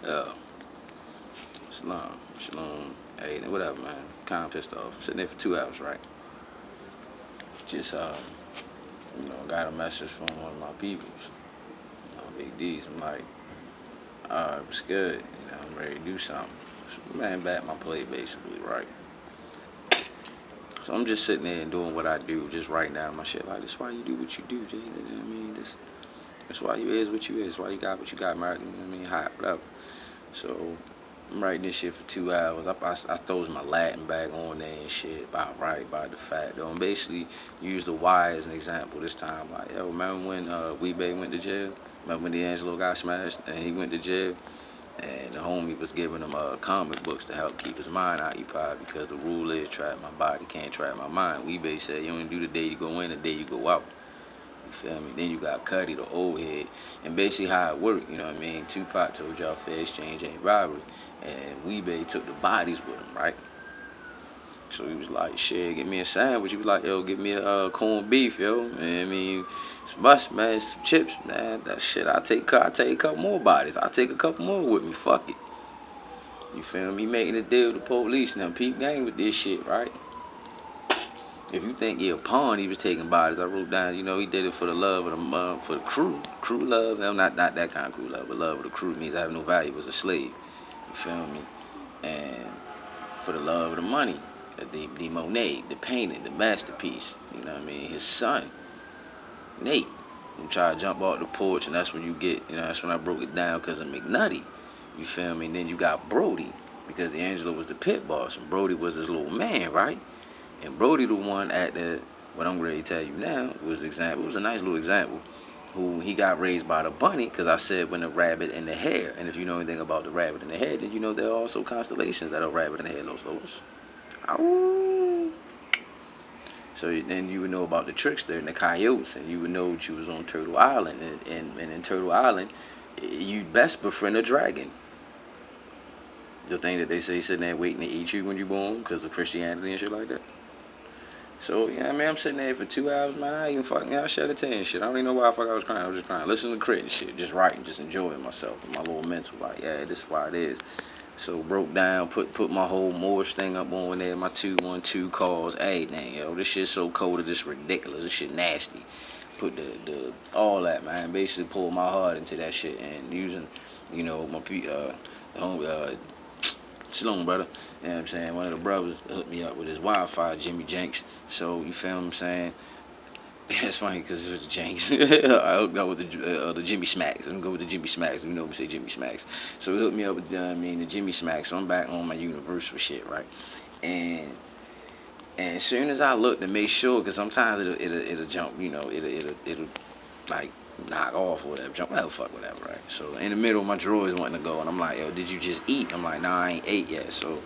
Yeah. Shalom. Shalom. Hey, whatever, man. Kind of pissed off. Sitting there for 2 hours, right? Just, got a message from one of my peoples. Big D's. I'm like, alright, what's good? I'm ready to do something. So, man, back my play, basically, right? So I'm just sitting there and doing what I do, just writing down my shit. Like, this why you do what you do, Jay. You know what I mean? That's why you is what you is. Why you got what you got, American. You know what I mean? Hot, whatever. So I'm writing this shit for 2 hours. I throws my Latin back on there and shit about the fact though. And basically use the why as an example this time. Like, yo, remember when Weebay went to jail? Remember when D'Angelo got smashed and he went to jail? And the homie was giving him comic books to help keep his mind occupied because the rule is trap my body, can't trap my mind. Weebay said you only do the day you go in, the day you go out. You feel me? Then you got Cuddy, the old head. And basically how it worked, you know what I mean? Tupac told y'all fair exchange ain't robbery. And Weebay took the bodies with him, right? So he was like, shit, get me a sandwich. He was like, yo, give me a corned beef, yo. And I mean, some mustard, man, some chips, man. That shit, I'll take a couple more bodies. I'll take a couple more with me. Fuck it. You feel me? Making a deal with the police. Now, peep gang with this shit, right? If you think he a pawn, he was taking bodies. I wrote down, he did it for the love of for the crew love. No, not that kind of crew love, but love of the crew means I have no value as a slave. You feel me? And for the love of the money, the Monet, the painting, the masterpiece. You know what I mean? His son, Nate, who tried to jump off the porch, and that's when you get, that's when I broke it down because of McNutty. You feel me? And then you got Brody because D'Angelo was the pit boss, and Brody was his little man, right? And Brody, the one at what I'm ready to tell you now, was example. It was a nice little example. Who he got raised by the bunny, because I said when the rabbit and the hare. And if you know anything about the rabbit and the hare, then you know there are also constellations that are rabbit and the hare, those. Ow. So then you would know about the trickster and the coyotes, and you would know that you was on Turtle Island. And in Turtle Island, you best befriend a dragon. The thing that they say sitting there waiting to eat you when you're born because of Christianity and shit like that. So, yeah, I mean, I'm sitting there for 2 hours, man. I ain't even fucking, I shed a tear and shit. I don't even know why the fuck I was crying. I was just crying. Listening to crit and shit. Just writing, just enjoying myself. My little mental, like, yeah, this is why it is. So, broke down, put my whole Moorish thing up on there, my 212 calls, everything, yo. This shit's so coded, it's ridiculous. This shit nasty. Put all that, man. Basically pulled my heart into that shit and using, my, Shalom, brother. You know what I'm saying? One of the brothers hooked me up with his Wi-Fi, Jimmy Jenks. So, you feel what I'm saying? It's funny because it was Jenks. I hooked up with the Jimmy Smacks. I'm going to go with the Jimmy Smacks. We know we say Jimmy Smacks. So, he hooked me up with, the Jimmy Smacks. So, I'm back on my universal shit, right? And as soon as I look to make sure, because sometimes it'll jump, it'll like knock off or whatever, jump, well, fuck, whatever, right? So in the middle, my drawers wanting to go, and I'm like, yo, did you just eat? I'm like, nah, I ain't ate yet. So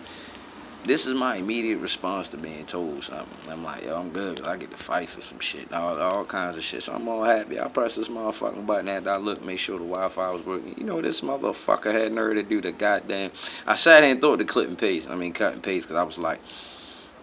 this is my immediate response to being told something. I'm like, yo, I'm good, 'cause I get to fight for some shit, all kinds of shit. So I'm all happy. I press this motherfucking button after I look, make sure the Wi-Fi was working. You know, this motherfucker had nerve to do the goddamn. I sat here and thought the cut and paste, because I was like,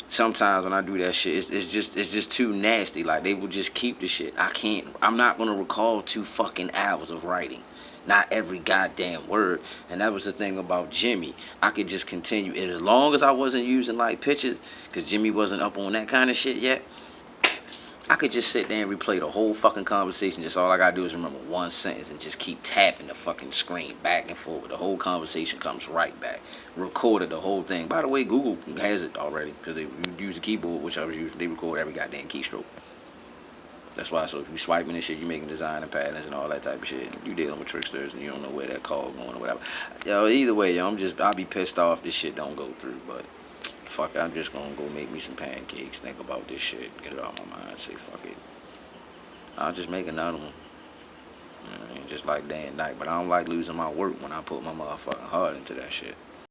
sometimes when I do that shit, it's just too nasty. Like, they will just keep the shit. I'm not gonna recall 2 fucking hours of writing. Not every goddamn word. And that was the thing about Jimmy. I could just continue as long as I wasn't using like pictures, because Jimmy wasn't up on that kind of shit yet. I could just sit there and replay the whole fucking conversation. Just all I gotta do is remember one sentence and just keep tapping the fucking screen back and forth. The whole conversation comes right back. Recorded the whole thing. By the way, Google has it already because they use the keyboard, which I was using. They record every goddamn keystroke. That's why. So if you swiping and shit, you making design and patterns and all that type of shit. You dealing with tricksters and you don't know where that call going or whatever. Yo, either way, yo, I'll be pissed off if this shit don't go through, but. Fuck it, I'm just gonna go make me some pancakes, think about this shit, get it out of my mind, say fuck it. I'll just make another one. You know what I mean? Just like day and night. But I don't like losing my work when I put my motherfucking heart into that shit.